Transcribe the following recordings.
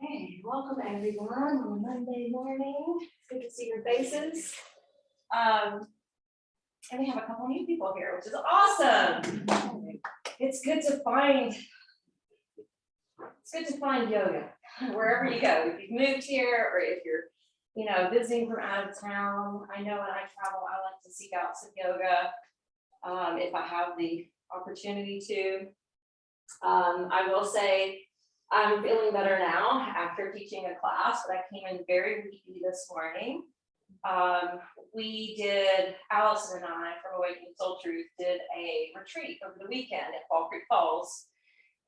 Hey, welcome everyone on Monday morning. It's good to see your faces. And we have a couple new people here, which is awesome. It's good to find yoga wherever you go. If you've moved here or if you're, visiting from out of town. I know when I travel, I like to seek out some yoga if I have the opportunity to. I will say I'm feeling better now after teaching a class, but I came in very weepy this morning. Allison and I from Awakening Soul Truth did a retreat over the weekend at Fall Creek Falls.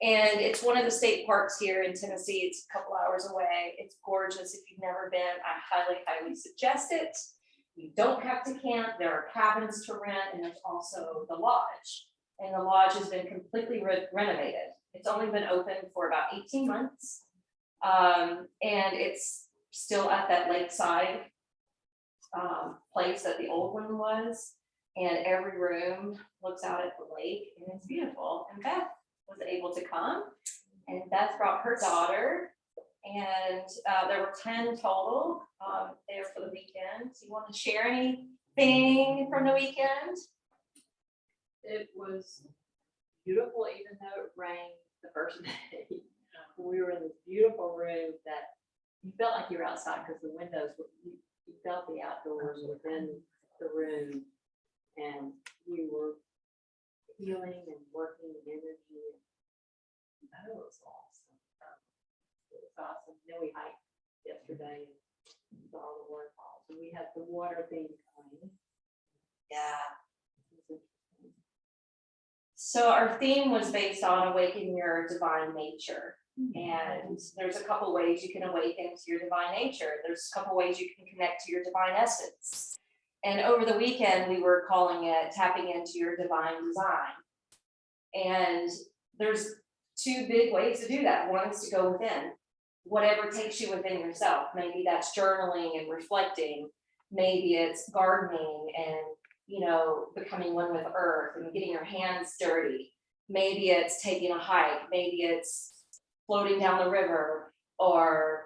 And it's one of the state parks here in Tennessee. It's a couple hours away. It's gorgeous. If you've never been, I highly, highly suggest it. You don't have to camp. There are cabins to rent, and there's also the lodge. And the lodge has been completely renovated. It's only been open for about 18 months. And it's still at that lakeside place that the old one was. And every room looks out at the lake, and it's beautiful. And Beth was able to come, and Beth brought her daughter, and there were 10 total there for the weekend. Do you want to share anything from the weekend? It was beautiful, even though it rained the first day. We were in this beautiful room that you felt like you were outside because the windows were, you felt the outdoors within the room, and we were healing and working with energy. That was awesome. It was awesome. Then we hiked yesterday and saw the waterfalls, and we had the water thing coming. Yeah. So our theme was based on awakening your divine nature. And there's a couple ways you can awaken to your divine nature. There's a couple ways you can connect to your divine essence. And over the weekend, we were calling it tapping into your divine design. And there's two big ways to do that. One is to go within, whatever takes you within yourself. Maybe that's journaling and reflecting. Maybe it's gardening and becoming one with earth and getting your hands dirty. Maybe it's taking a hike. Maybe it's floating down the river, or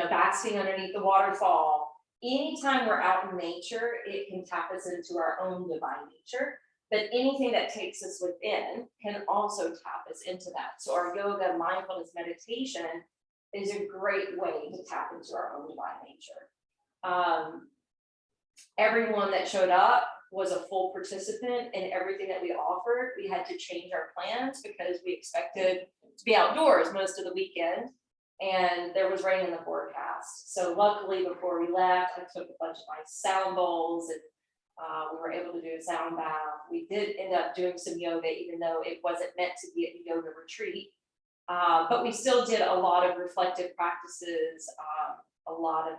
basking underneath the waterfall. Anytime we're out in nature, it can tap us into our own divine nature. But anything that takes us within can also tap us into that. So our yoga, mindfulness, meditation is a great way to tap into our own divine nature. Everyone that showed up was a full participant in everything that we offered. We had to change our plans because we expected to be outdoors most of the weekend, and there was rain in the forecast. So luckily, before we left, I took a bunch of nice sound bowls, and we were able to do a sound bath. We did end up doing some yoga, even though it wasn't meant to be a yoga retreat. But we still did a lot of reflective practices, a lot of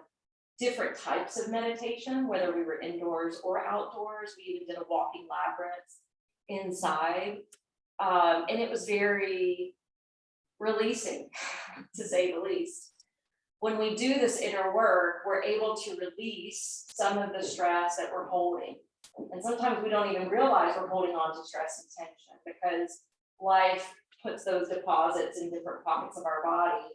different types of meditation, whether we were indoors or outdoors. We even did a walking labyrinth inside. And it was very releasing, to say the least. When we do this inner work, we're able to release some of the stress that we're holding. And sometimes we don't even realize we're holding on to stress and tension because life puts those deposits in different pockets of our body.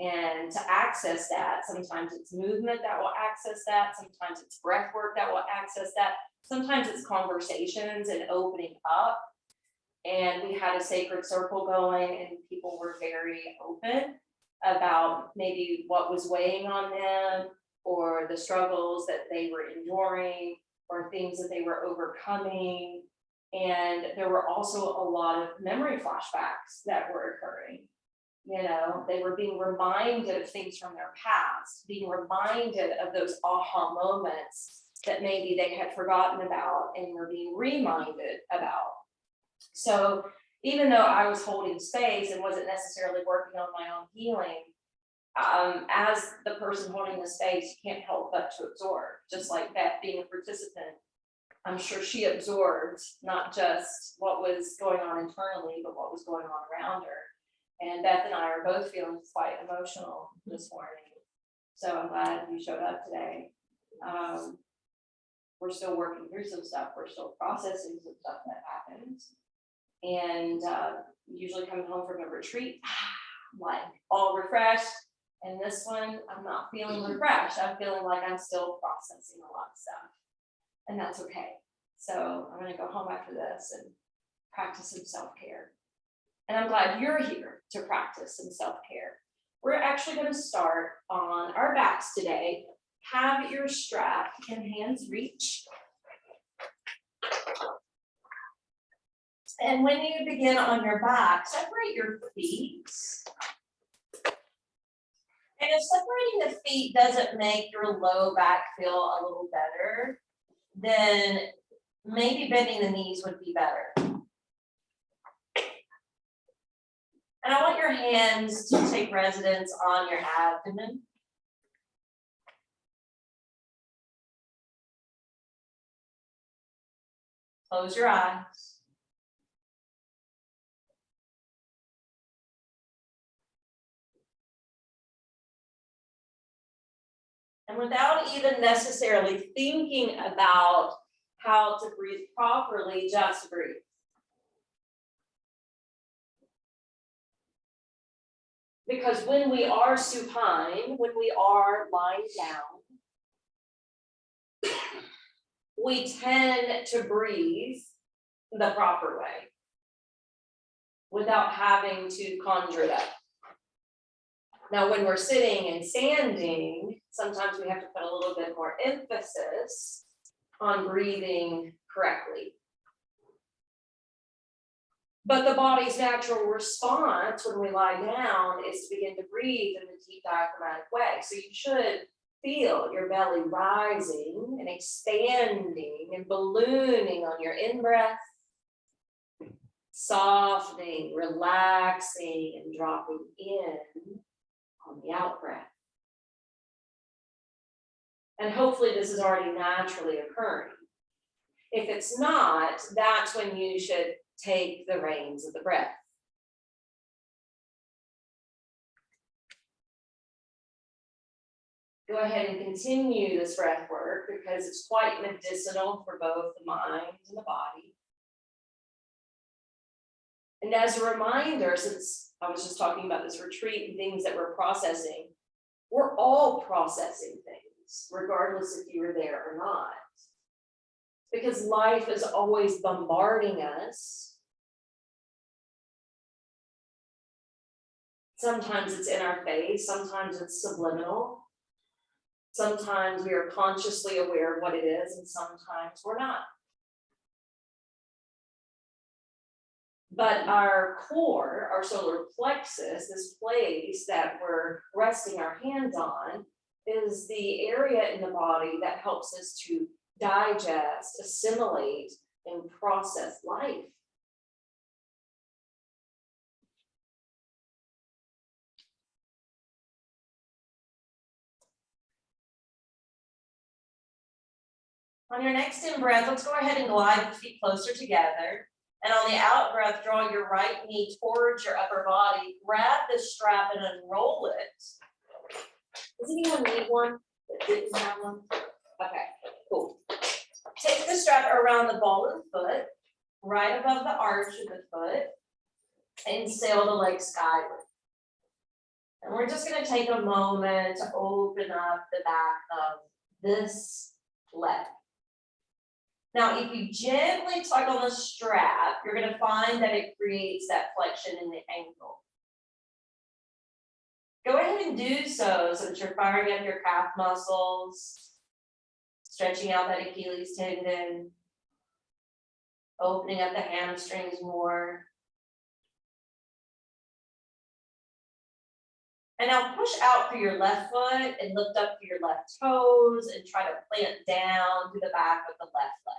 And to access that, sometimes it's movement that will access that, sometimes it's breath work that will access that, sometimes it's conversations and opening up. And we had a sacred circle going, and people were very open about maybe what was weighing on them, or the struggles that they were enduring, or things that they were overcoming. And there were also a lot of memory flashbacks that were occurring. They were being reminded of things from their past, being reminded of those aha moments that maybe they had forgotten about and were being reminded about. So even though I was holding space and wasn't necessarily working on my own healing, as the person holding the space, you can't help but to absorb. Just like Beth being a participant, I'm sure she absorbed not just what was going on internally, but what was going on around her. And Beth and I are both feeling quite emotional this morning. So I'm glad you showed up today. we're still working through some stuff, we're still processing some stuff that happened. And usually coming home from a retreat, I'm like all refreshed. And this one, I'm not feeling refreshed. I'm feeling like I'm still processing a lot of stuff. And that's okay. So I'm gonna go home after this and practice some self-care. And I'm glad you're here to practice some self-care. We're actually gonna start on our backs today. Have your strap and hands reach. And when you begin on your back, separate your feet. And if separating the feet doesn't make your low back feel a little better, then maybe bending the knees would be better. And I want your hands to take residence on your abdomen. Close your eyes. And without even necessarily thinking about how to breathe properly, just breathe. Because when we are supine, when we are lying down, we tend to breathe the proper way without having to conjure it up. Now, when we're sitting and standing, sometimes we have to put a little bit more emphasis on breathing correctly. But the body's natural response when we lie down is to begin to breathe in the deep diaphragmatic way. So you should feel your belly rising and expanding and ballooning on your in-breath, softening, relaxing, and dropping in on the out-breath. And hopefully this is already naturally occurring. If it's not, that's when you should take the reins of the breath. Go ahead and continue this breath work because it's quite medicinal for both the mind and the body. And as a reminder, since I was just talking about this retreat and things that we're processing, we're all processing things, regardless if you were there or not. Because life is always bombarding us. Sometimes it's in our face, sometimes it's subliminal. Sometimes we are consciously aware of what it is, and sometimes we're not. But our core, our solar plexus, this place that we're resting our hands on, is the area in the body that helps us to digest, assimilate, and process life. On your next in breath, let's go ahead and glide the feet closer together. And on the out breath, draw your right knee towards your upper body. Grab the strap and unroll it. Does anyone need one that didn't have one? Okay, cool. Take the strap around the ball of the foot, right above the arch of the foot, and sail the leg skyward. And we're just going to take a moment to open up the back of this leg. Now, if you gently tug on the strap, you're going to find that it creates that flexion in the ankle. Go ahead and do so that you're firing up your calf muscles, stretching out that Achilles tendon, opening up the hamstrings more. And now push out through your left foot and lift up through your left toes and try to plant down through the back of the left leg.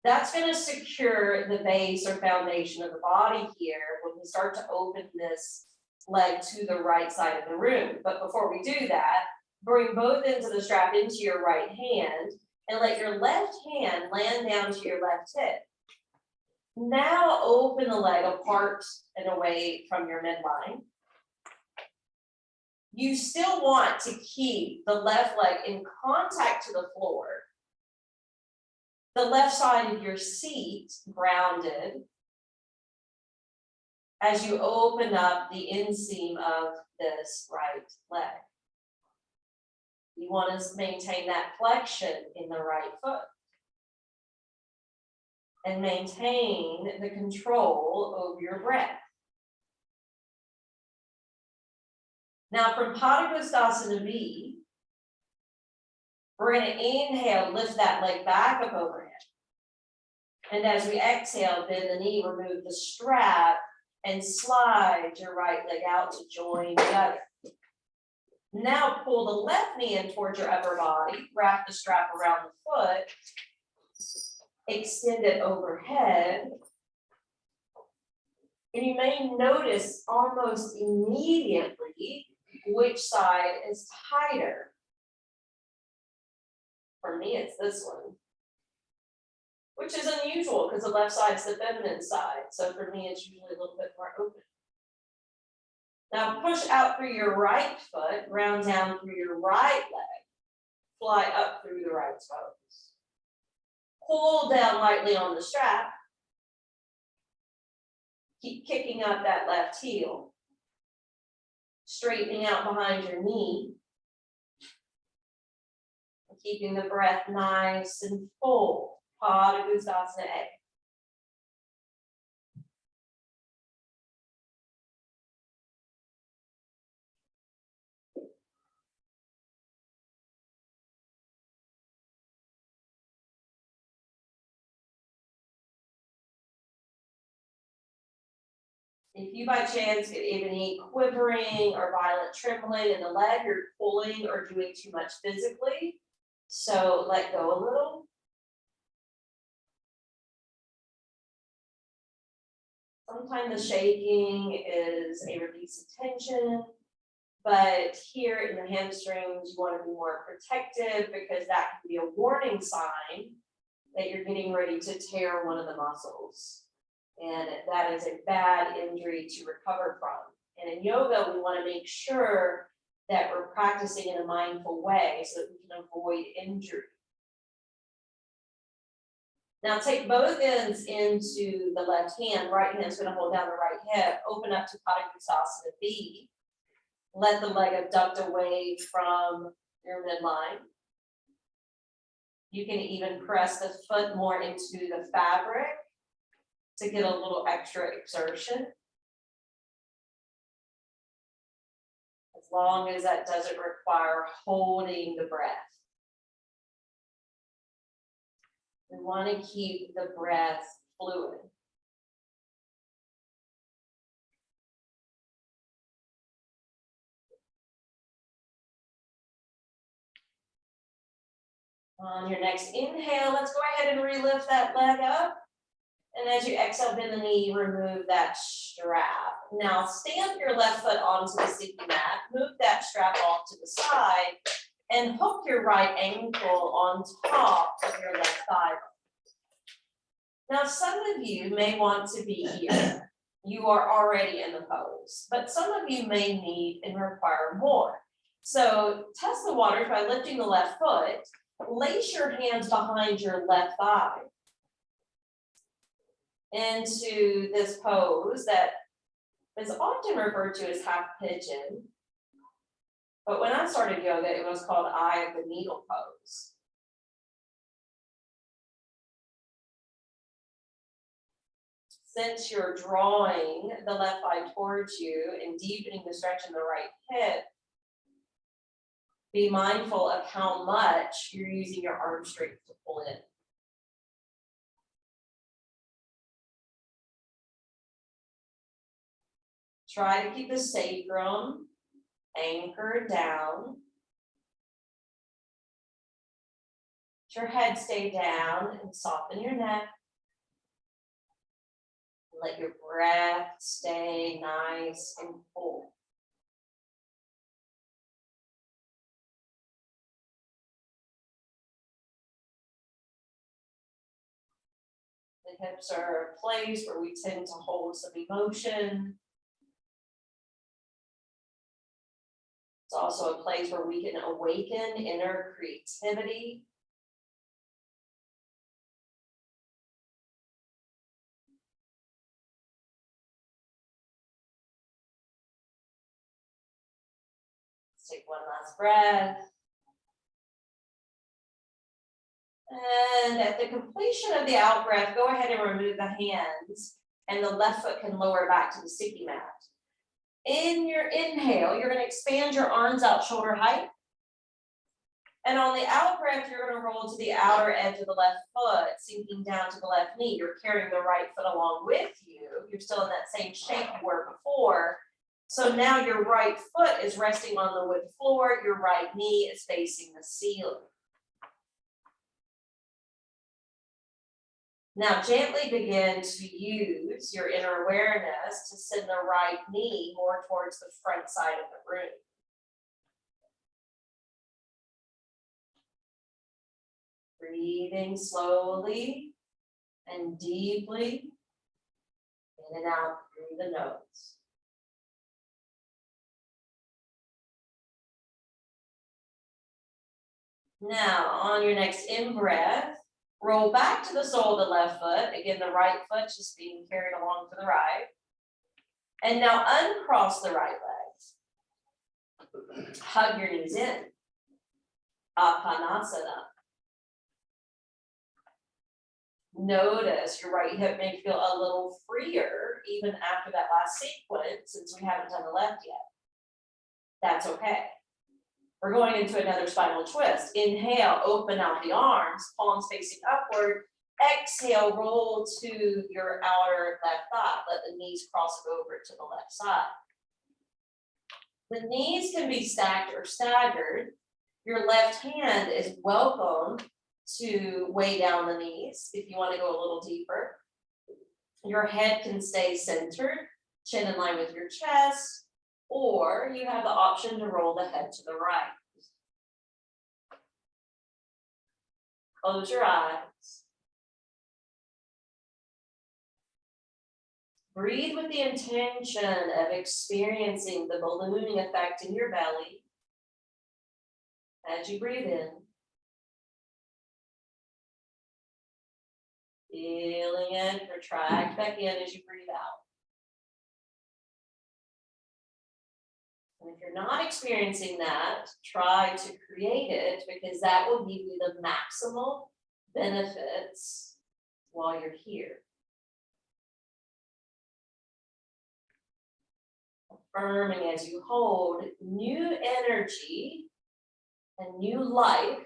That's going to secure the base or foundation of the body here when we start to open this leg to the right side of the room. But before we do that, bring both ends of the strap into your right hand and let your left hand land down to your left hip. Now open the leg apart and away from your midline. You still want to keep the left leg in contact to the floor, the left side of your seat grounded as you open up the inseam of this right leg. You want to maintain that flexion in the right foot and maintain the control over your breath. Now from Padangusthasana B, we're going to inhale, lift that leg back up overhead. And as we exhale, bend the knee, remove the strap, and slide your right leg out to join the other. Now pull the left knee in towards your upper body, wrap the strap around the foot, extend it overhead. And you may notice almost immediately which side is tighter. For me, it's this one, which is unusual because the left side's the feminine side. So for me, it's usually a little bit more open. Now push out through your right foot, ground down through your right leg, fly up through the right toes. Pull down lightly on the strap. Keep kicking up that left heel. Straightening out behind your knee. Keeping the breath nice and full. Padangusthasana A. If you by chance get any quivering or violent trembling in the leg, you're pulling or doing too much physically. So let go a little. Sometimes the shaking is a release of tension, but here in the hamstrings, you want to be more protective because that can be a warning sign that you're getting ready to tear one of the muscles. And that is a bad injury to recover from. And in yoga, we want to make sure that we're practicing in a mindful way so that we can avoid injury. Now take both ends into the left hand. Right hand's going to hold down the right hip. Open up to Padangusthasana B. Let the leg abduct away from your midline. You can even press the foot more into the fabric to get a little extra exertion. As long as that doesn't require holding the breath. We want to keep the breath fluid. On your next inhale, let's go ahead and relift that leg up. And as you exhale, bend the knee, remove that strap. Now stamp your left foot onto the sticky mat, move that strap off to the side, and hook your right ankle on top of your left thigh. Now some of you may want to be here. You are already in the pose, but some of you may need and require more. So test the waters by lifting the left foot, lace your hands behind your left thigh into this pose that is often referred to as half pigeon. But when I started yoga, it was called eye of the needle pose. Since you're drawing the left thigh towards you and deepening the stretch in the right hip, be mindful of how much you're using your arm strength to pull in. Try to keep the sacrum anchored down. Let your head stay down and soften your neck. Let your breath stay nice and full. The hips are a place where we tend to hold some emotion. It's also a place where we can awaken inner creativity. Let's take one last breath. And at the completion of the out breath, go ahead and remove the hands, and the left foot can lower back to the sticky mat. In your inhale, you're going to expand your arms out shoulder height. And on the out breath, you're going to roll to the outer edge of the left foot, sinking down to the left knee. You're carrying the right foot along with you. You're still in that same shape you were before. So now your right foot is resting on the wood floor. Your right knee is facing the ceiling. Now gently begin to use your inner awareness to send the right knee more towards the front side of the room. Breathing slowly and deeply in and out through the nose. Now on your next in-breath, roll back to the sole of the left foot. Again, the right foot just being carried along to the right. And now uncross the right legs. Hug your knees in. Apanasana. Notice your right hip may feel a little freer even after that last sequence, since we haven't done the left yet. That's okay. We're going into another spinal twist. Inhale, open out the arms, palms facing upward. Exhale, roll to your outer left thigh. Let the knees cross over to the left side. The knees can be stacked or staggered. Your left hand is welcome to weigh down the knees if you want to go a little deeper. Your head can stay centered, chin in line with your chest, or you have the option to roll the head to the right. Close your eyes. Breathe with the intention of experiencing the ballooning effect in your belly as you breathe in. Feeling it, retract back in as you breathe out. And if you're not experiencing that, try to create it, because that will give you the maximal benefits while you're here. Affirming as you hold, new energy and new life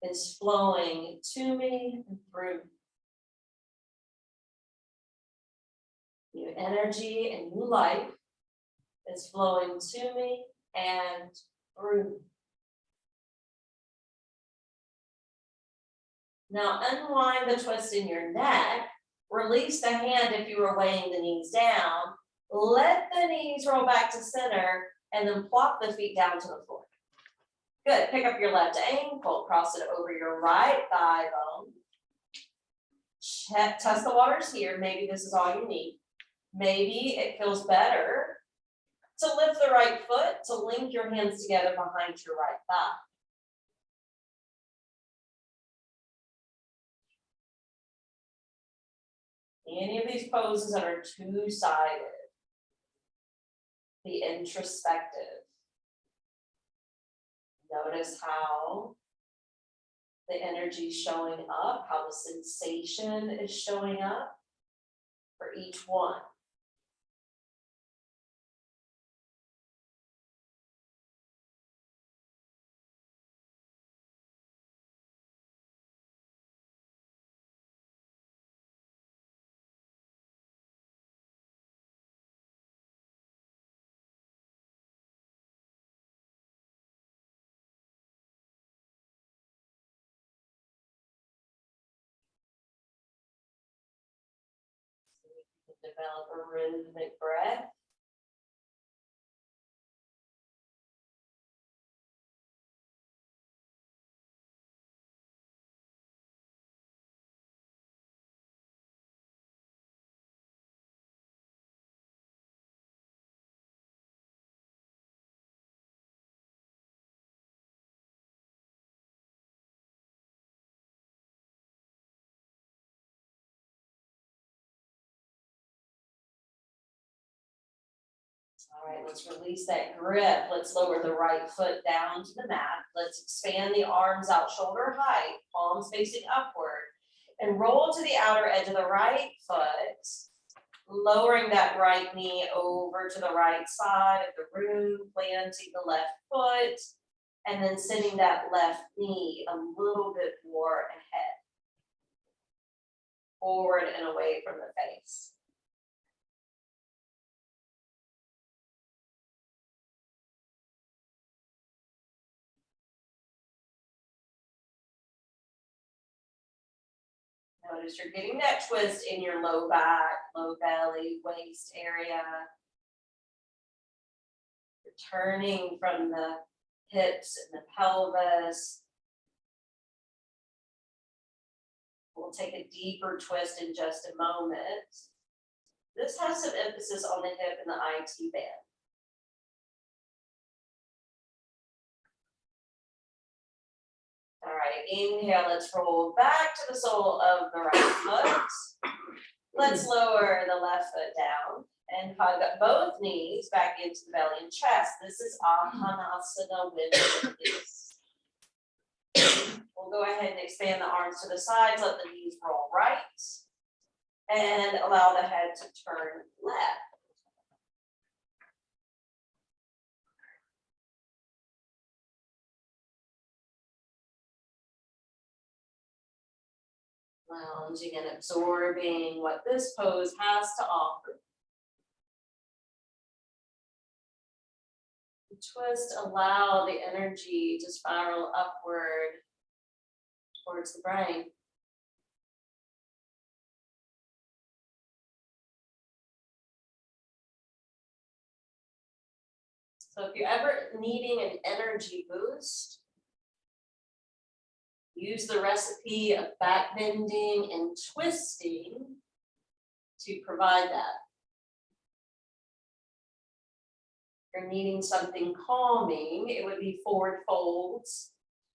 is flowing to me and through me. New energy and new life is flowing to me and through me. Now unwind the twist in your neck. Release the hand if you were weighing the knees down. Let the knees roll back to center and then plop the feet down to the floor. Good. Pick up your left ankle, cross it over your right thigh bone. Test the waters here. Maybe this is all you need. Maybe it feels better to lift the right foot, to link your hands together behind your right thigh. Any of these poses that are two-sided, be introspective. Notice how the energy is showing up, how the sensation is showing up for each one. Develop a rhythmic breath. All right, let's release that grip. Let's lower the right foot down to the mat. Let's expand the arms out shoulder height, palms facing upward, and roll to the outer edge of the right foot, lowering that right knee over to the right side of the room, planting the left foot, and then sending that left knee a little bit more ahead, forward and away from the face. Notice you're getting that twist in your low back, low belly, waist area. You're turning from the hips and the pelvis. We'll take a deeper twist in just a moment. This has some emphasis on the hip and the IT band. All right, inhale, let's roll back to the sole of the right foot. Let's lower the left foot down and hug up both knees back into the belly and chest. This is Ahanasana with release. We'll go ahead and expand the arms to the sides, let the knees roll right, and allow the head to turn left. Lounging and absorbing what this pose has to offer. Twist, allow the energy to spiral upward towards the brain. So if you're ever needing an energy boost, use the recipe of back bending and twisting to provide that. If you're needing something calming, it would be forward folds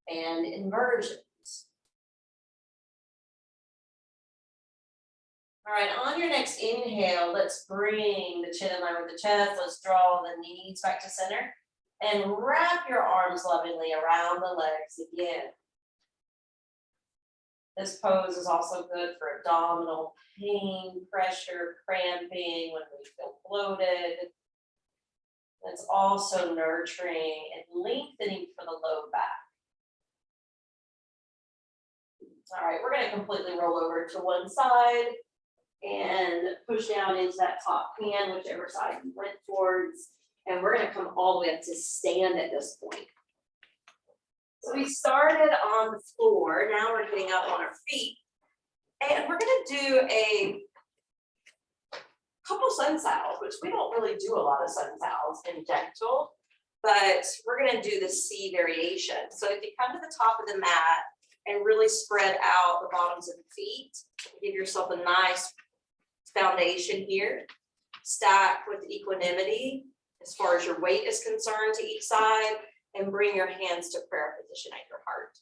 and inversions. All right, on your next inhale, let's bring the chin in line with the chest. Let's draw the knees back to center and wrap your arms lovingly around the legs again. This pose is also good for abdominal pain, pressure, cramping, when we feel bloated. It's also nurturing and lengthening for the low back. All right, we're going to completely roll over to one side and push down into that top hand, whichever side you went towards. And we're going to come all the way up to stand at this point. So we started on the floor, now we're getting up on our feet. And we're going to do a couple sun salves, which we don't really do a lot of sun salves in gentle, but we're going to do the C variation. So if you come to the top of the mat and really spread out the bottoms of the feet, give yourself a nice foundation here, stack with equanimity as far as your weight is concerned to each side, and bring your hands to prayer position at your heart.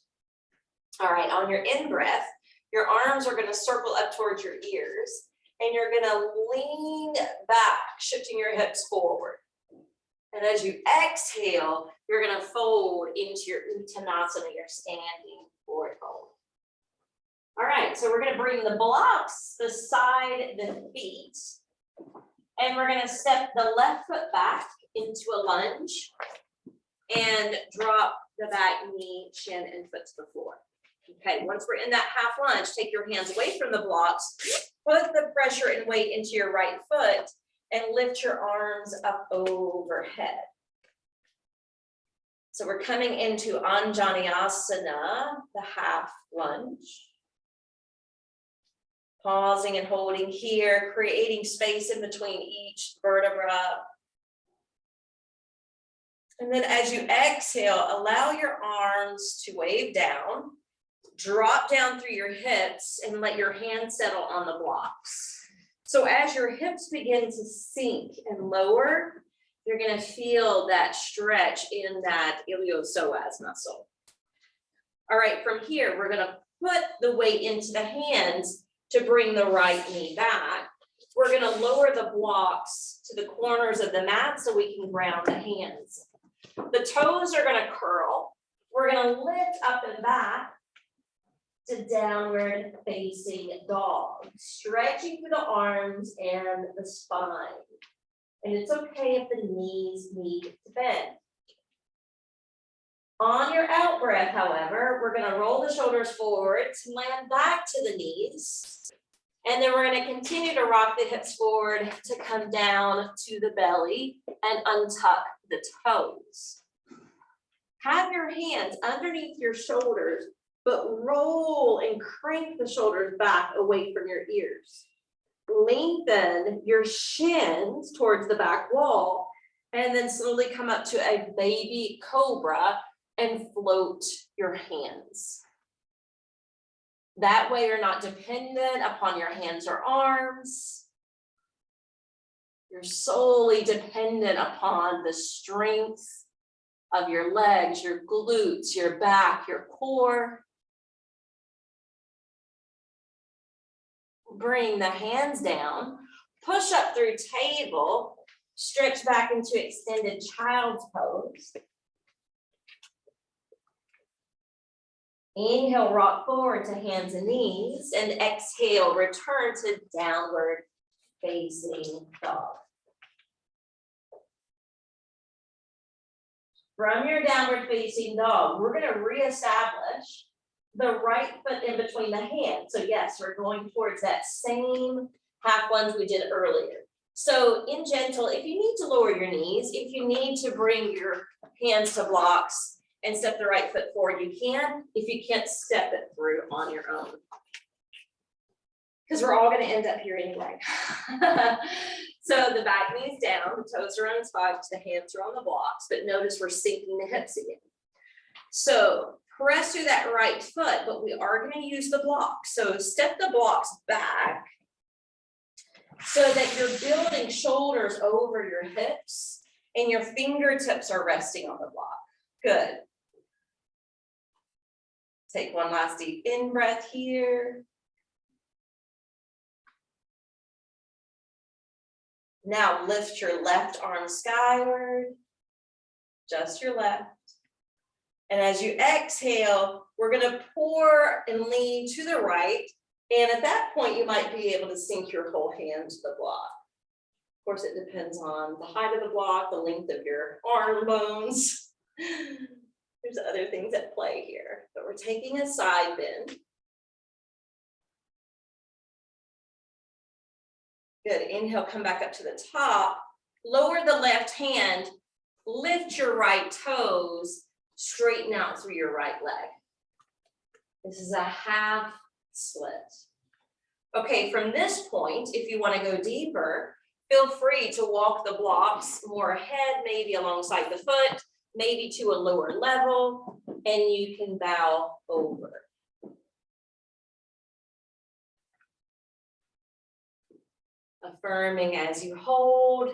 All right, on your in-breath, your arms are going to circle up towards your ears, and you're going to lean back, shifting your hips forward. And as you exhale, you're going to fold into your Uttanasana, your standing forward fold. All right, so we're going to bring the blocks beside the feet, and we're going to step the left foot back into a lunge and drop the back knee, chin, and foot to the floor. Okay, once we're in that half lunge, take your hands away from the blocks, put the pressure and weight into your right foot, and lift your arms up overhead. So we're coming into Anjaneyasana, the half lunge. Pausing and holding here, creating space in between each vertebra. And then as you exhale, allow your arms to wave down, drop down through your hips, and let your hands settle on the blocks. So as your hips begin to sink and lower, you're going to feel that stretch in that iliopsoas muscle. All right, from here, we're going to put the weight into the hands to bring the right knee back. we're gonna lower the blocks to the corners of the mat so we can ground the hands. The toes are gonna curl. We're gonna lift up and back to downward facing dog, stretching through the arms and the spine. And it's okay if the knees need to bend. On your out breath, however, we're gonna roll the shoulders forward to land back to the knees. And then we're gonna continue to rock the hips forward to come down to the belly and untuck the toes. Have your hands underneath your shoulders, but roll and crank the shoulders back away from your ears. Lengthen your shins towards the back wall, and then slowly come up to a baby cobra and float your hands. That way you're not dependent upon your hands or arms. You're solely dependent upon the strength of your legs, your glutes, your back, your core. Bring the hands down, push up through table, stretch back into extended child's pose. Inhale, rock forward to hands and knees, and exhale, return to downward facing dog. From your downward facing dog, we're going to reestablish the right foot in between the hands. So yes, we're going towards that same half lunge we did earlier. So in gentle, if you need to lower your knees, if you need to bring your hands to blocks and step the right foot forward, you can. If you can't, step it through on your own. Because we're all going to end up here anyway. So the back knee's down, the toes are on the spikes, the hands are on the blocks, but notice we're sinking the hips again. So press through that right foot, but we are going to use the blocks. So step the blocks back so that you're building shoulders over your hips and your fingertips are resting on the block. Good. Take one last deep in breath here. Now lift your left arm skyward, just your left. And as you exhale, we're going to pour and lean to the right. And at that point, you might be able to sink your whole hand to the block. Of course, it depends on the height of the block, the length of your arm bones. There's other things at play here, but we're taking a side bend. Good, inhale, come back up to the top, lower the left hand, lift your right toes, straighten out through your right leg. This is a half split. Okay, from this point, if you want to go deeper, feel free to walk the blocks more ahead, maybe alongside the foot, maybe to a lower level, and you can bow over. Affirming as you hold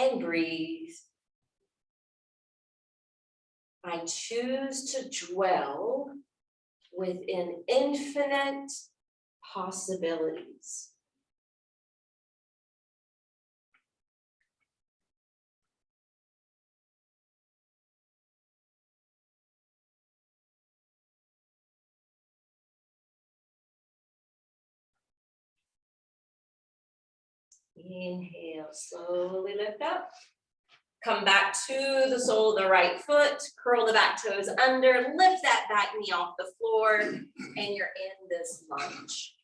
and breathe. I choose to dwell within infinite possibilities. Inhale, slowly lift up. Come back to the sole of the right foot, curl the back toes under, lift that back knee off the floor, and you're in this lunge.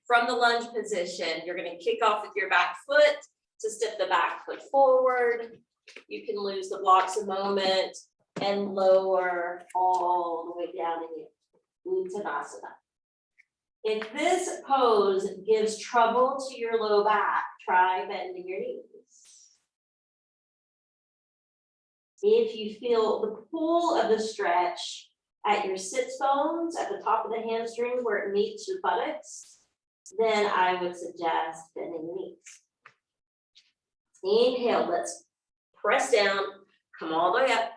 From the lunge position, you're going to kick off with your back foot to step the back foot forward. You can lose the blocks a moment and lower all the way down in Uttanasana. If this pose gives trouble to your low back, try bending your knees. If you feel the pull of the stretch at your sits bones, at the top of the hamstring where it meets your buttocks, then I would suggest bending the knees. Inhale, let's press down, come all the way up.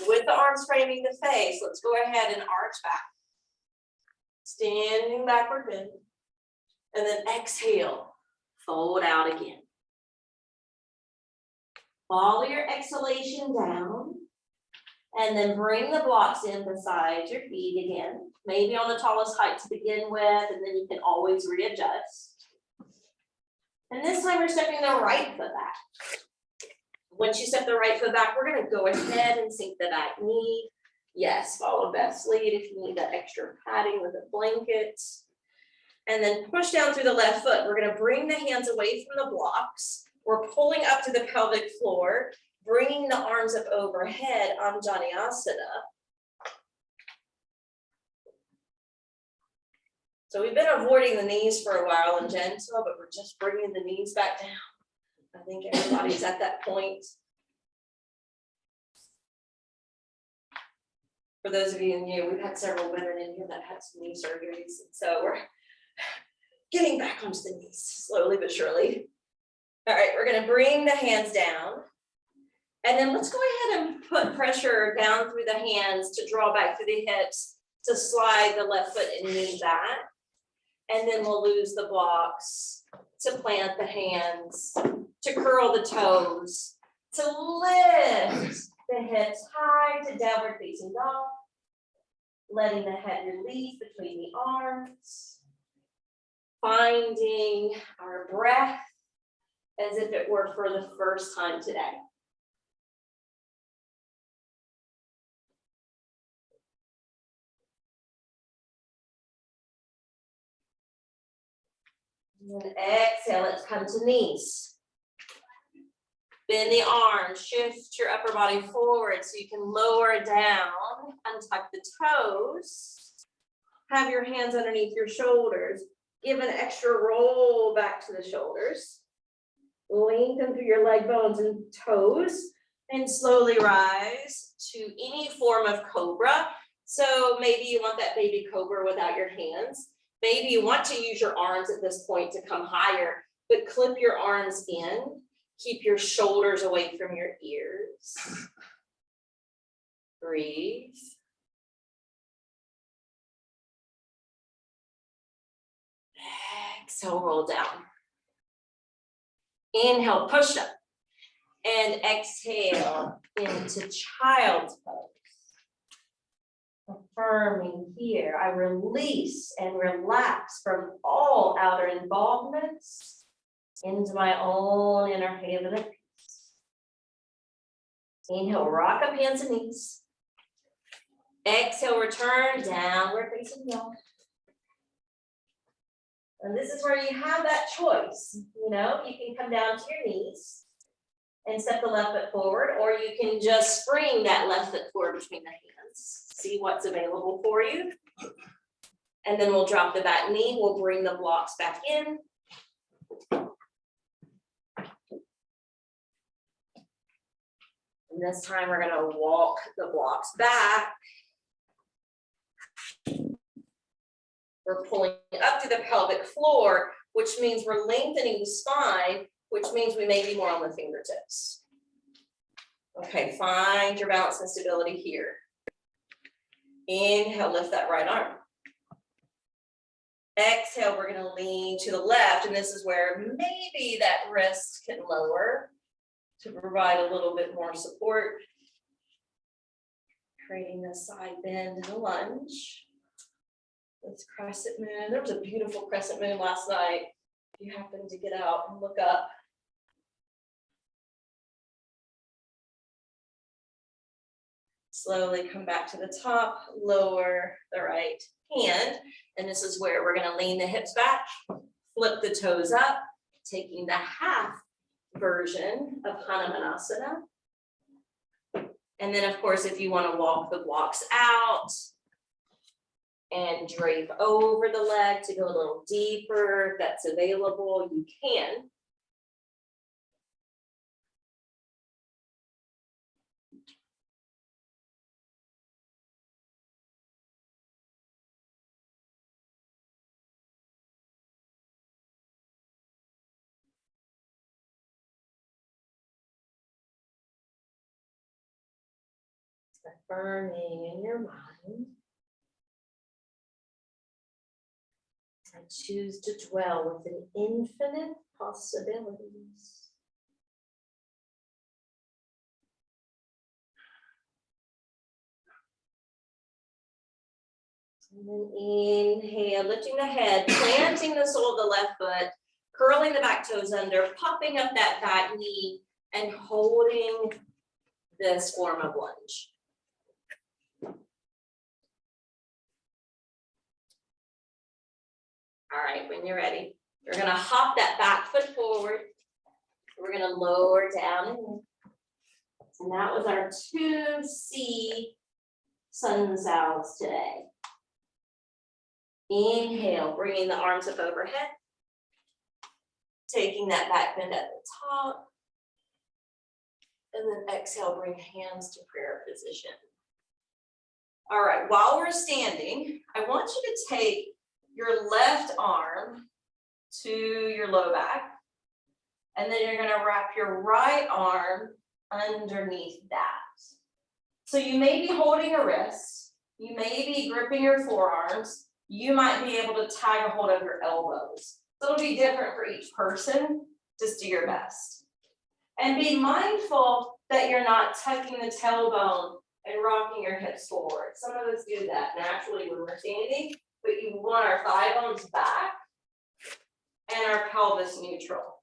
With the arms framing the face, let's go ahead and arch back. Standing backward bend. And then exhale, fold out again. Follow your exhalation down. And then bring the blocks in beside your feet again. Maybe on the tallest height to begin with, and then you can always readjust. And this time we're stepping the right foot back. Once you step the right foot back, we're gonna go ahead and sink the back knee. Yes, follow best lead if you need that extra padding with a blanket. And then push down through the left foot. We're gonna bring the hands away from the blocks. We're pulling up to the pelvic floor, bringing the arms up overhead on Asana. So we've been avoiding the knees for a while in gentle, but we're just bringing the knees back down. I think everybody's at that point. For those of you new, we've had several women in here that had some knee surgeries, and so we're getting back onto the knees slowly but surely. All right, we're gonna bring the hands down. And then let's go ahead and put pressure down through the hands to draw back through the hips, to slide the left foot and knee back. And then we'll lose the blocks, to plant the hands, to curl the toes, to lift the hips high to downward facing dog. Letting the head release between the arms. Finding our breath as if it were for the first time today. And then exhale, let's come to knees. Bend the arms, shift your upper body forward so you can lower down, untuck the toes. Have your hands underneath your shoulders. Give an extra roll back to the shoulders. Lengthen through your leg bones and toes, and slowly rise to any form of cobra. So maybe you want that baby cobra without your hands. Maybe you want to use your arms at this point to come higher, but clip your arms in. Keep your shoulders away from your ears. Breathe. Exhale, roll down. Inhale, push up. And exhale into child's pose. Affirming here, I release and relax from all outer involvements into my own inner haven of peace. Inhale, rock up hands and knees. Exhale, return downward facing dog. And this is where you have that choice. You know, you can come down to your knees and step the left foot forward, or you can just spring that left foot forward between the hands. See what's available for you. And then we'll drop the back knee. We'll bring the blocks back in. And this time we're gonna walk the blocks back. We're pulling up to the pelvic floor, which means we're lengthening the spine, which means we may be more on the fingertips. Okay, find your balance and stability here. Inhale, lift that right arm. Exhale, we're gonna lean to the left, and this is where maybe that wrist can lower to provide a little bit more support. Creating this side bend and a lunge. This crescent moon. There was a beautiful crescent moon last night. If you happen to get out and look up. Slowly come back to the top, lower the right hand. And this is where we're gonna lean the hips back, flip the toes up, taking the half version of Hanumanasana. And then of course, if you wanna walk the blocks out and drape over the leg to go a little deeper, if that's available, you can. Affirming in your mind. And choose to dwell within infinite possibilities. And then inhale, lifting the head, planting the sole of the left foot, curling the back toes under, popping up that back knee, and holding this form of lunge. All right, when you're ready, you're gonna hop that back foot forward. We're gonna lower down. And that was our 2C sun salves today. Inhale, bringing the arms up overhead. Taking that back bend at the top. And then exhale, bring hands to prayer position. All right, while we're standing, I want you to take your left arm to your low back. And then you're gonna wrap your right arm underneath that. So you may be holding a wrist, you may be gripping your forearms, you might be able to tag a hold of your elbows. So it'll be different for each person, just do your best. And be mindful that you're not tucking the tailbone and rocking your hips forward. Some of us do that naturally when we're standing, but you want our thigh bones back and our pelvis neutral.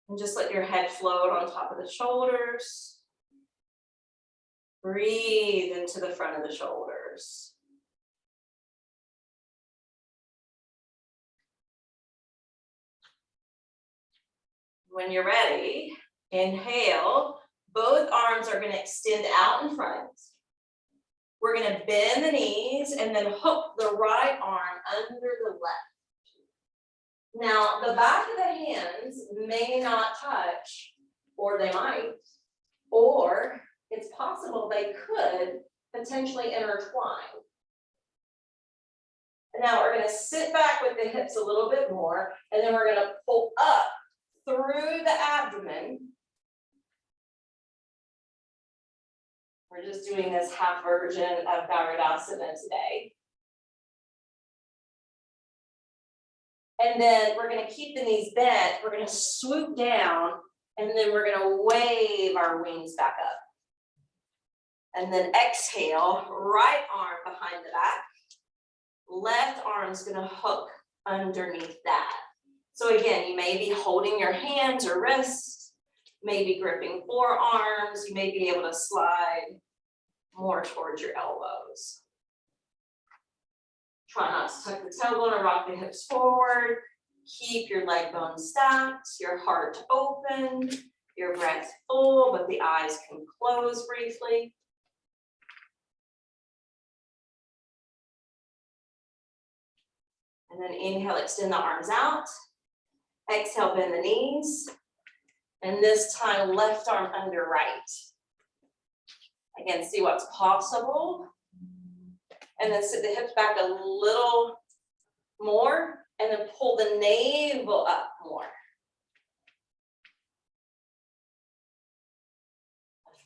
And just let your head float on top of the shoulders. Breathe into the front of the shoulders. When you're ready, inhale. Both arms are going to extend out in front. We're going to bend the knees and then hook the right arm under the left. Now, the back of the hands may not touch, or they might, or it's possible they could potentially intertwine. And now we're going to sit back with the hips a little bit more, and then we're going to pull up through the abdomen. We're just doing this half version of Garudasana today. And then we're going to keep the knees bent. We're going to swoop down, and then we're going to wave our wings back up. And then exhale, right arm behind the back. Left arm's going to hook underneath that. So again, you may be holding your hands or wrists, maybe gripping forearms. You may be able to slide more towards your elbows. Try not to tuck the tailbone or rock the hips forward. Keep your leg bones stacked, your heart open, your breath full, but the eyes can close briefly. And then inhale, extend the arms out. Exhale, bend the knees. And this time, left arm under right. Again, see what's possible. And then sit the hips back a little more, and then pull the navel up more.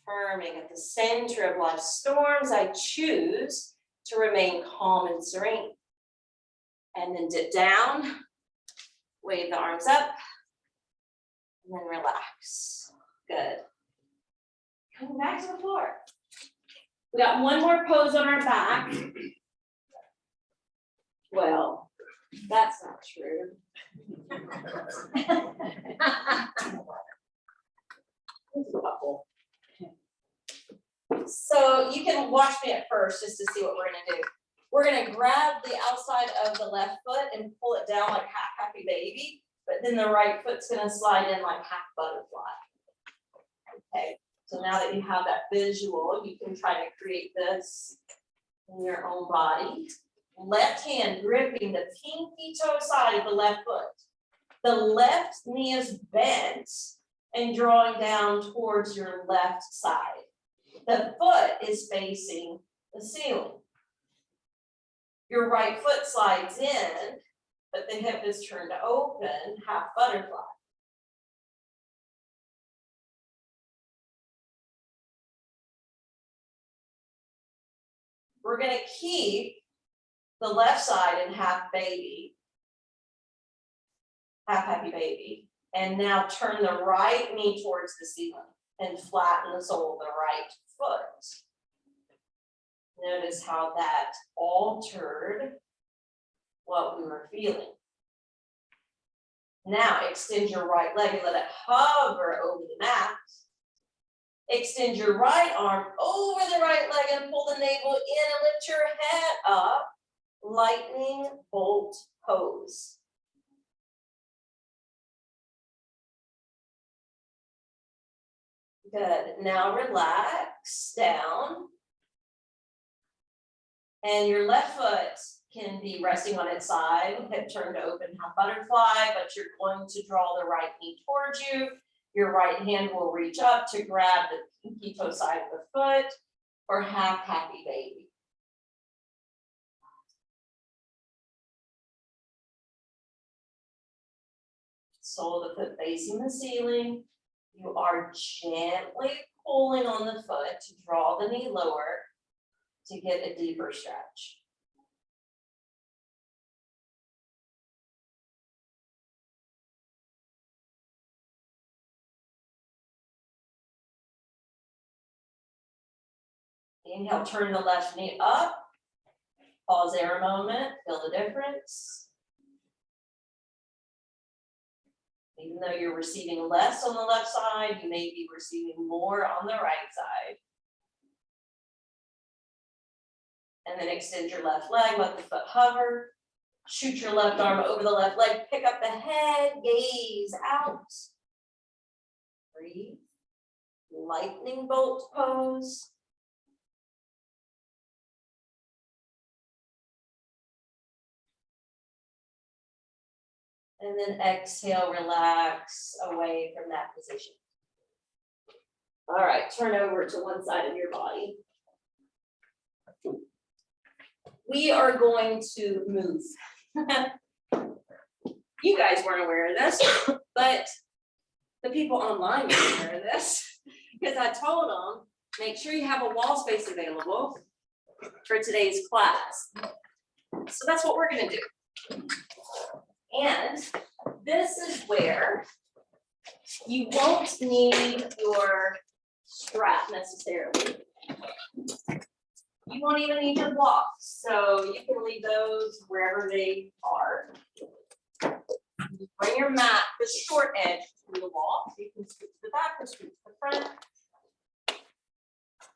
Affirming at the center of life's storms, I choose to remain calm and serene. And then dip down, wave the arms up, and then relax. Good. Coming back to the floor. We got one more pose on our back. Well, that's not true. So you can watch me at first just to see what we're gonna do. We're gonna grab the outside of the left foot and pull it down like half happy baby, but then the right foot's gonna slide in like half butterfly. Okay. So now that you have that visual, you can try to create this in your own body. Left hand gripping the pinky toe side of the left foot. The left knee is bent and drawing down towards your left side. The foot is facing the ceiling. Your right foot slides in, but the hip is turned open, half butterfly. We're going to keep the left side in half baby, half happy baby, and now turn the right knee towards the ceiling and flatten the sole of the right foot. Notice how that altered what we were feeling. Now extend your right leg and let it hover over the mat. Extend your right arm over the right leg and pull the navel in and lift your head up. Lightning bolt pose. Good. Now relax down. And your left foot can be resting on its side, hip turned open, half butterfly, but you're going to draw the right knee towards you. Your right hand will reach up to grab the pinky toe side of the foot for half happy baby. Sole of the foot facing the ceiling. You are gently pulling on the foot to draw the knee lower to get a deeper stretch. Inhale, turn the left knee up. Pause there a moment, feel the difference. Even though you're receiving less on the left side, you may be receiving more on the right side. And then extend your left leg, let the foot hover. Shoot your left arm over the left leg, pick up the head, gaze out. Breathe. Lightning bolt pose. And then exhale, relax away from that position. All right, turn over to one side of your body. We are going to move. You guys weren't aware of this, but the people online were aware of this because I told them, make sure you have a wall space available for today's class. So that's what we're going to do. And this is where you won't need your strap necessarily. You won't even need your blocks, so you can leave those wherever they are. Bring your mat, the short edge to the wall, so you can scoot to the back or scoot to the front.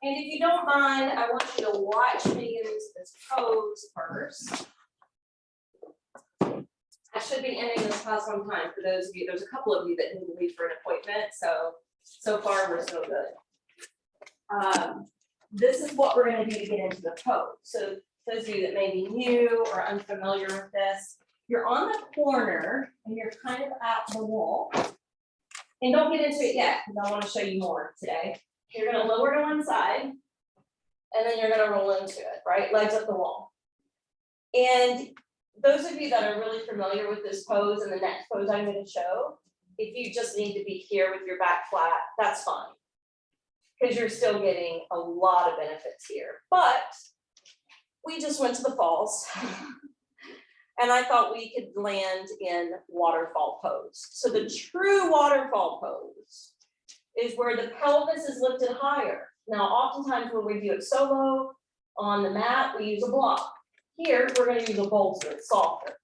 And if you don't mind, I want you to watch me use this pose first. I should be ending this class on time for those of you. There's a couple of you that need to leave for an appointment, so far we're so good. This is what we're going to do to get into the pose. So those of you that may be new or unfamiliar with this, you're on the corner and you're kind of at the wall. And don't get into it yet because I want to show you more today. You're going to lower to one side and then you're going to roll into it, right? Legs up the wall. And those of you that are really familiar with this pose and the next pose I'm going to show, if you just need to be here with your back flat, that's fine. Because you're still getting a lot of benefits here. But we just went to the falls and I thought we could land in waterfall pose. So the true waterfall pose is where the pelvis is lifted higher. Now, oftentimes when we do it solo on the mat, we use a block. Here, we're going to use a bolster, it's softer.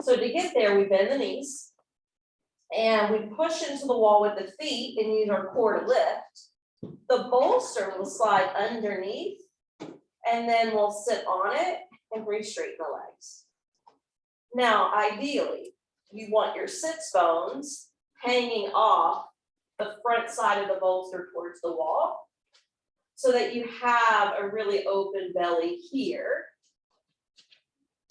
So to get there, we bend the knees and we push into the wall with the feet and use our core to lift. The bolster will slide underneath and then we'll sit on it and re-straighten the legs. Now, ideally, you want your sits bones hanging off the front side of the bolster towards the wall so that you have a really open belly here.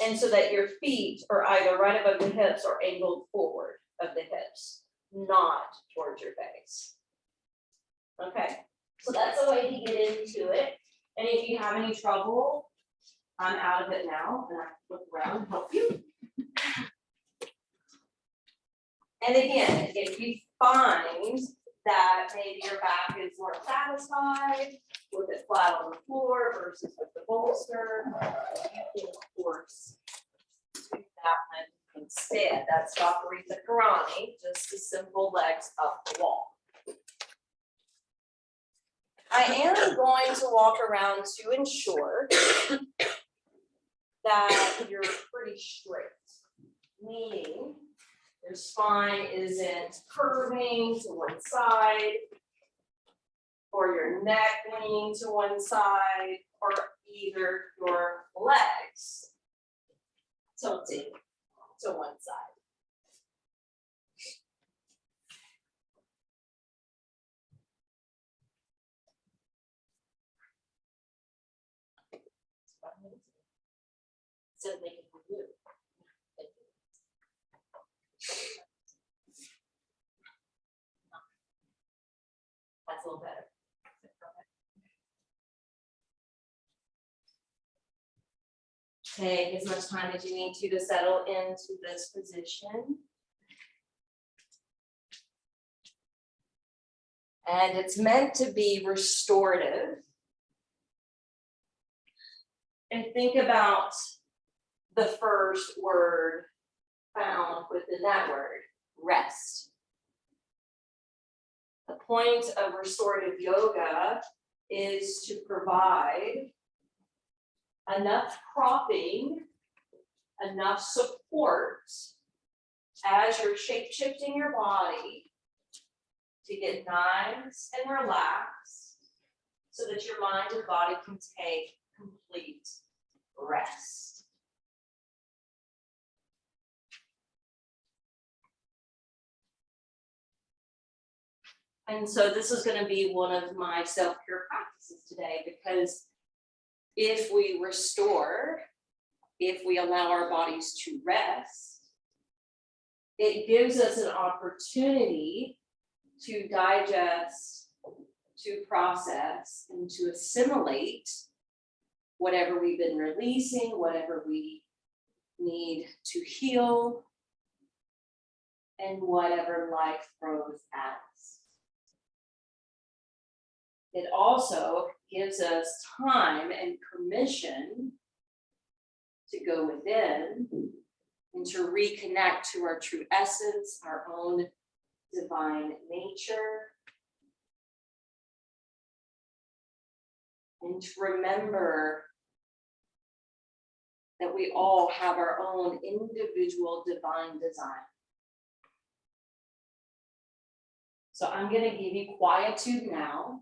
And so that your feet are either right above the hips or angled forward of the hips, not towards your face. Okay, so that's a way to get into it. And if you have any trouble, I'm out of it now, and I can look around and help you. And again, if you find that maybe your back is more satisfied with it flat on the floor versus with the bolster, you can, of course, do that one instead. That's Vaparita Karani, just the simple legs up the wall. I am going to walk around to ensure that you're pretty straight, meaning your spine isn't curving to one side, or your neck leaning to one side, or either your legs tilting to one side. So they can move. That's a little better. Take as much time as you need to settle into this position. And it's meant to be restorative. And think about the first word found within that word, rest. The point of restorative yoga is to provide enough propping, enough support as you're shape-shifting your body to get nice and relaxed so that your mind and body can take complete rest. And so this is going to be one of my self-care practices today, because if we restore, if we allow our bodies to rest, it gives us an opportunity to digest, to process, and to assimilate whatever we've been releasing, whatever we need to heal, and whatever life throws at us. It also gives us time and permission to go within and to reconnect to our true essence, our own divine nature, and to remember that we all have our own individual divine design. So I'm going to give you quietude now,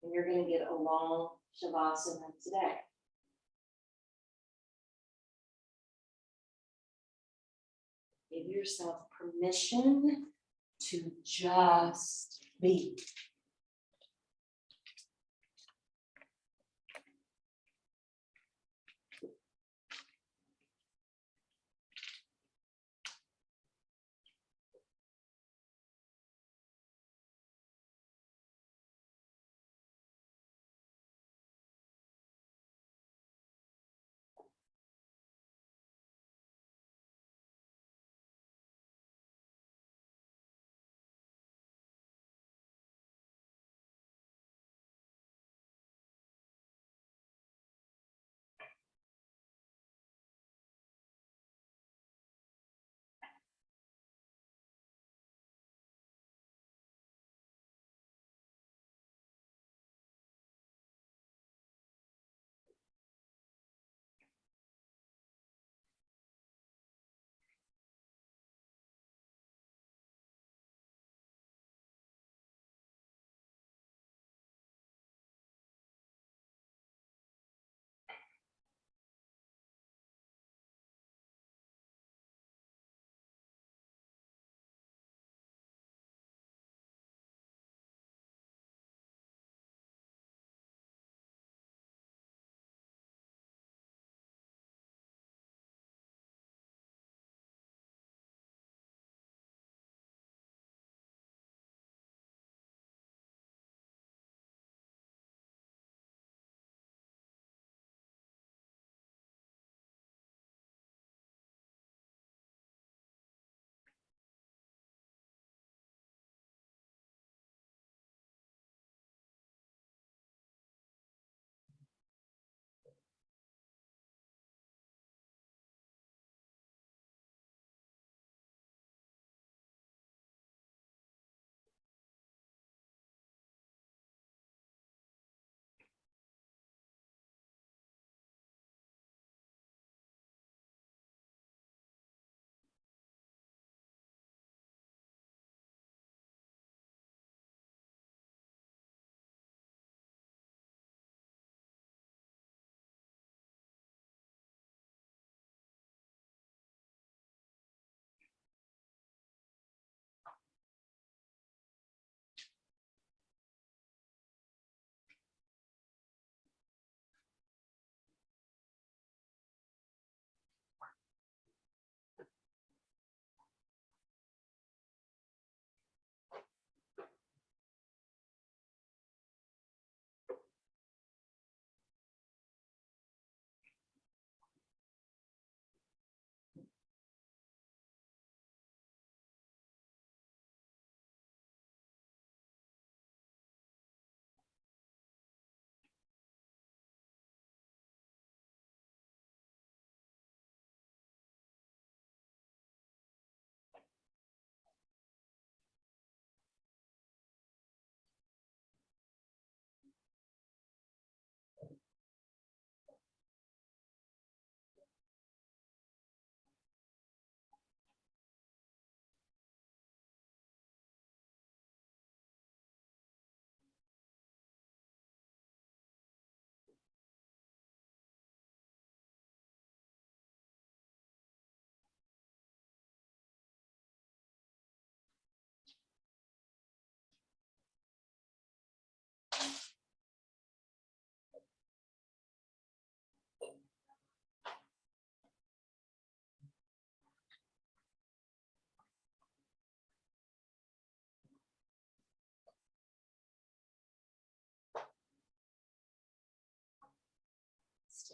and you're going to get a long Shavasana today. Give yourself permission to just be.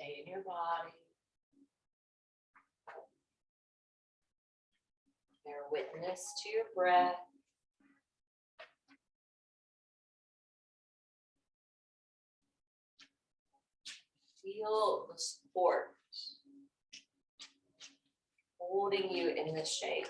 Stay in your body. Bear witness to your breath. Feel the support holding you in this shape.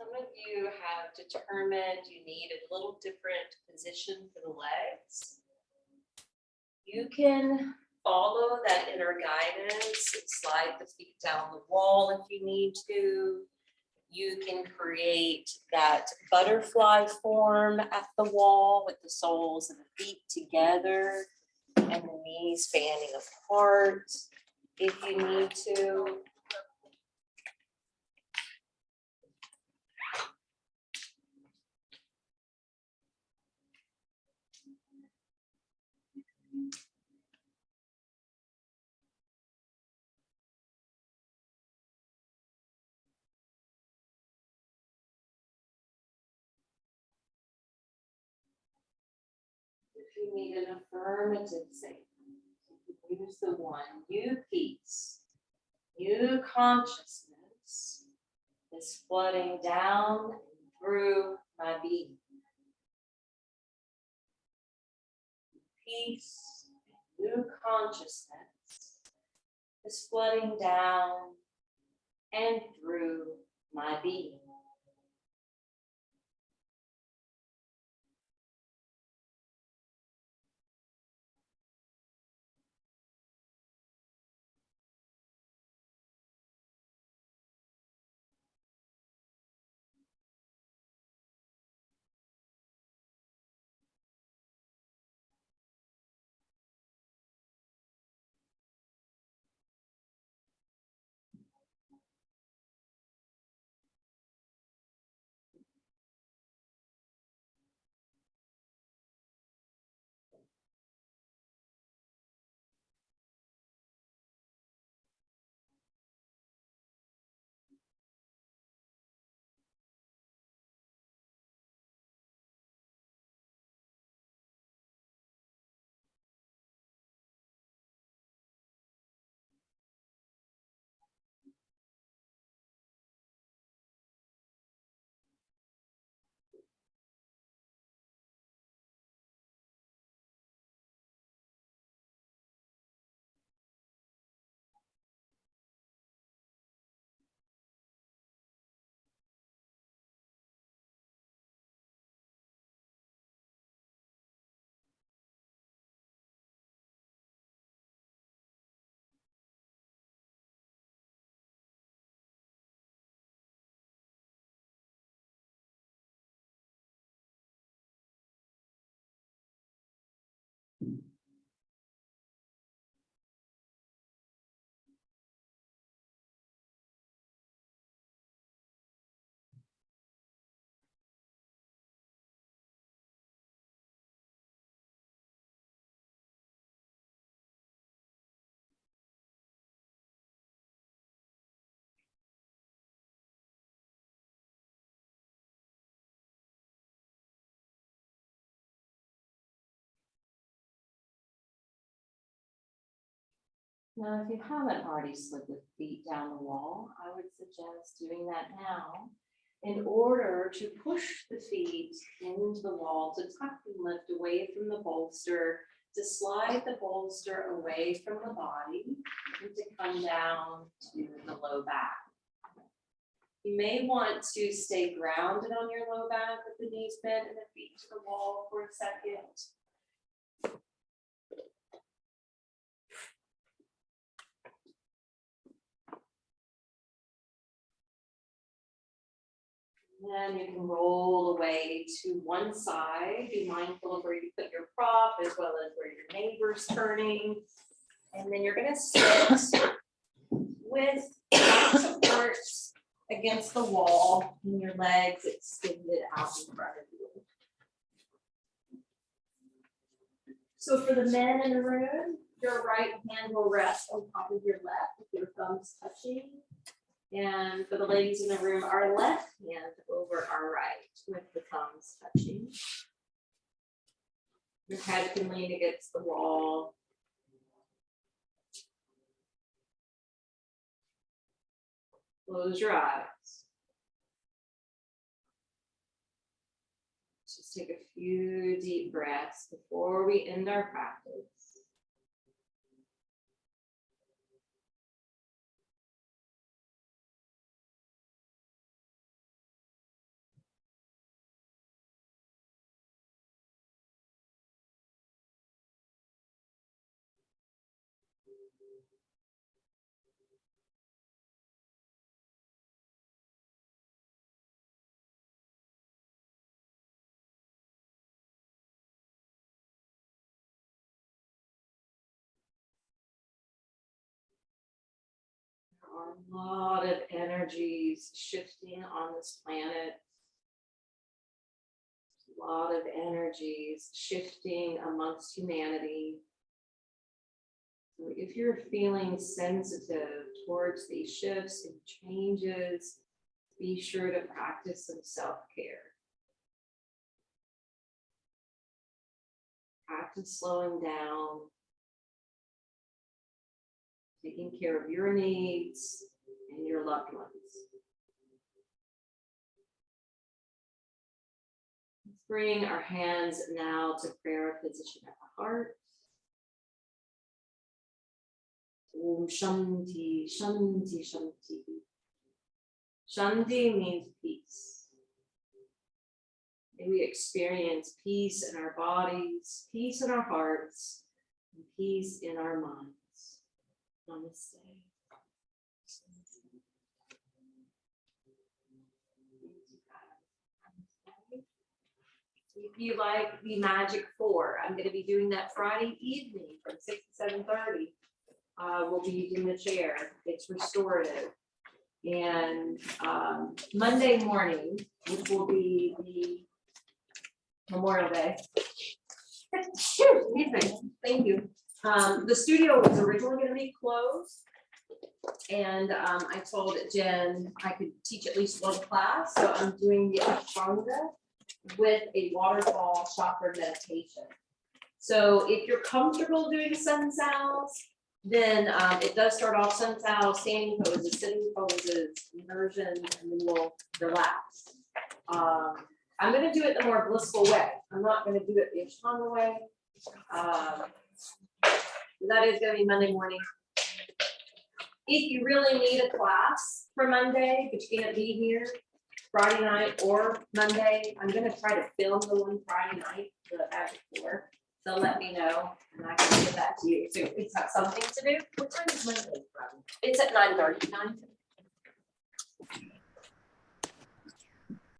Some of you have determined you need a little different position for the legs. You can follow that inner guidance and slide the feet down the wall if you need to. You can create that butterfly form at the wall with the soles of the feet together and the knees fanning apart if you need to. If you need an affirmative statement, use the one, new peace, new consciousness is flooding down and through my being. Peace, new consciousness is flooding down and through my being. Now, if you haven't already slid the feet down the wall, I would suggest doing that now in order to push the feet into the wall, to tuck and lift away from the bolster, to slide the bolster away from the body, and to come down to the low back. You may want to stay grounded on your low back with the knees bent and the feet to the wall for a second. Then you can roll away to one side. Be mindful of where you put your prop as well as where your neighbor's turning. And then you're going to sit with back support against the wall and your legs extended out in front of you. So for the men in the room, your right hand will rest on top of your left with your thumbs touching. And for the ladies in the room, our left hand over our right with the thumbs touching. Your head can lean against the wall. Close your eyes. Just take a few deep breaths before we end our practice. There are a lot of energies shifting on this planet. A lot of energies shifting amongst humanity. So if you're feeling sensitive towards these shifts and changes, be sure to practice some self-care. Practice slowing down, taking care of your needs and your loved ones. Let's bring our hands now to prayer position at the heart. Om Shanti, Shanti, Shanti. Shanti means peace. May we experience peace in our bodies, peace in our hearts, and peace in our minds. Namaste. If you like the Magic 4, I'm going to be doing that Friday evening from 6 to 7:30. We'll be using the chair. It's restorative. And Monday morning, which will be the Memorial Day. Excuse me. Thank you. The studio was originally going to be closed. And I told Jen I could teach at least one class. So I'm doing the Ashtanga with a waterfall chakra meditation. So if you're comfortable doing sun sounds, then it does start off sun sounds, standing poses, sitting poses, immersion, and then we'll relax. I'm going to do it the more blissful way. I'm not going to do it the Ashtanga way. That is going to be Monday morning. If you really need a class for Monday, but you can't be here Friday night or Monday, I'm going to try to film the one Friday night, the Magic 4. So let me know, and I can give that to you. So it's got something to do. What time is Monday from? It's at 9:30.